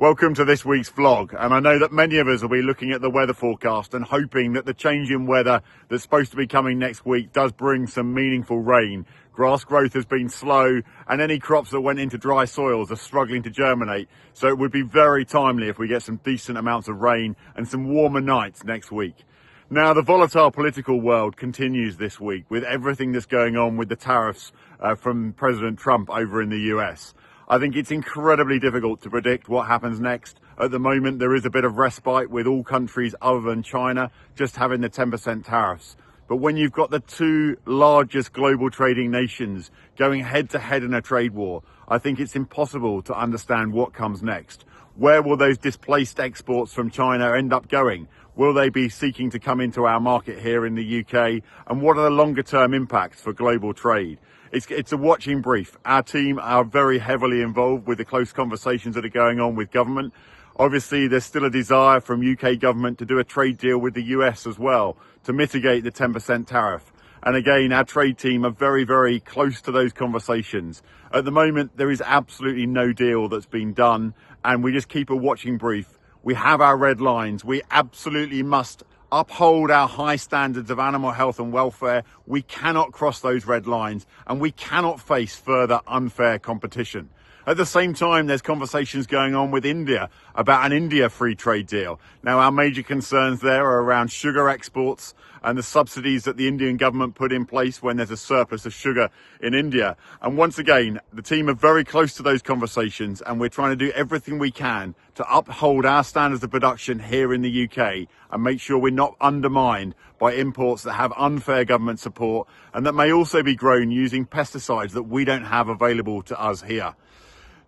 Welcome to this week's vlog, and I know that many of us will be looking at the weather forecast and hoping that the change in weather that's supposed to be coming next week does bring some meaningful rain. Grass growth has been slow and any crops that went into dry soils are struggling to germinate, so it would be very timely if we get some decent amounts of rain and some warmer nights next week. Now, the volatile political world continues this week with everything that's going on with the tariffs from President Trump over in the US. I think it's incredibly difficult to predict what happens next. At the moment, there is a bit of respite with all countries other than China just having the 10% tariffs. But when you've got the two largest global trading nations going head to head in a trade war, I think it's impossible to understand what comes next. Where will those displaced exports from China end up going? Will they be seeking to come into our market here in the UK? And what are the longer term impacts for global trade? It's a watching brief. Our team are very heavily involved with the close conversations that are going on with government. Obviously, there's still a desire from UK government to do a trade deal with the US as well to mitigate the 10% tariff. And again, our trade team are very, very close to those conversations. At the moment, there is absolutely no deal that's been done, and we just keep a watching brief. We have our red lines. We absolutely must uphold our high standards of animal health and welfare. We cannot cross those red lines, and we cannot face further unfair competition. At the same time, there's conversations going on with India about an India free trade deal. Now, our major concerns there are around sugar exports and the subsidies that the Indian government put in place when there's a surplus of sugar in India. And once again, the team are very close to those conversations, and we're trying to do everything we can to uphold our standards of production here in the UK and make sure we're not undermined by imports that have unfair government support and that may also be grown using pesticides that we don't have available to us here.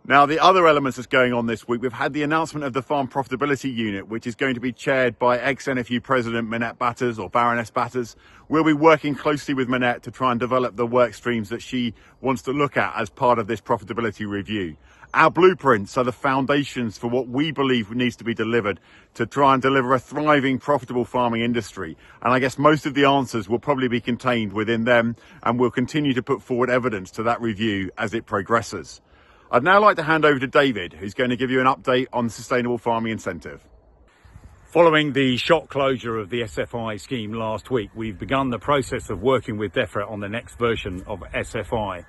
Now, the other elements that's going on this week, we've had the announcement of the Farm Profitability Unit, which is going to be chaired by ex-NFU President Baroness Batters. We'll be working closely with Minette to try and develop the work streams that she wants to look at as part of this profitability review. Our blueprints are the foundations for what we believe needs to be delivered to try and deliver a thriving, profitable farming industry. And I guess most of the answers will probably be contained within them, and we'll continue to put forward evidence to that review as it progresses. I'd now like to hand over to David, who's going to give you an update on the Sustainable Farming Incentive. Following the shock closure of the SFI scheme last week, we've begun the process of working with Defra on the next version of SFI.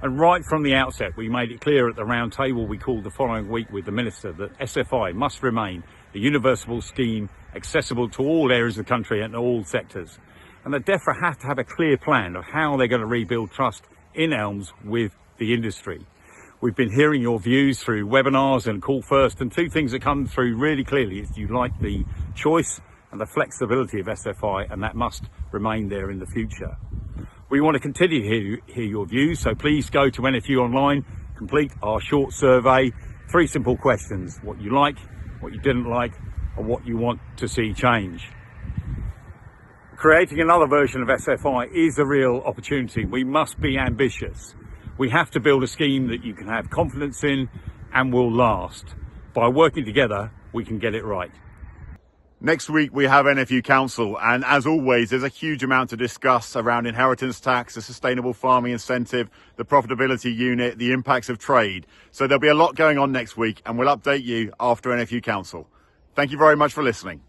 And right from the outset, we made it clear at the round table we called the following week with the Minister that SFI must remain a universal scheme accessible to all areas of the country and all sectors. And that Defra have to have a clear plan of how they're going to rebuild trust in elms with the industry. We've been hearing your views through webinars and Call First, and two things that come through really clearly is you like the choice and the flexibility of SFI, and that must remain there in the future. We want to continue to hear your views, so please go to NFUonline, complete our short survey. 3 simple questions: what you like, what you didn't like, and what you want to see change. Creating another version of SFI is a real opportunity. We must be ambitious. We have to build a scheme that you can have confidence in and will last. By working together, we can get it right. Next week, we have NFU Council, and as always, there's a huge amount to discuss around inheritance tax, the Sustainable Farming Incentive, the Profitability Unit, the impacts of trade. So there'll be a lot going on next week, and we'll update you after NFU Council. Thank you very much for listening.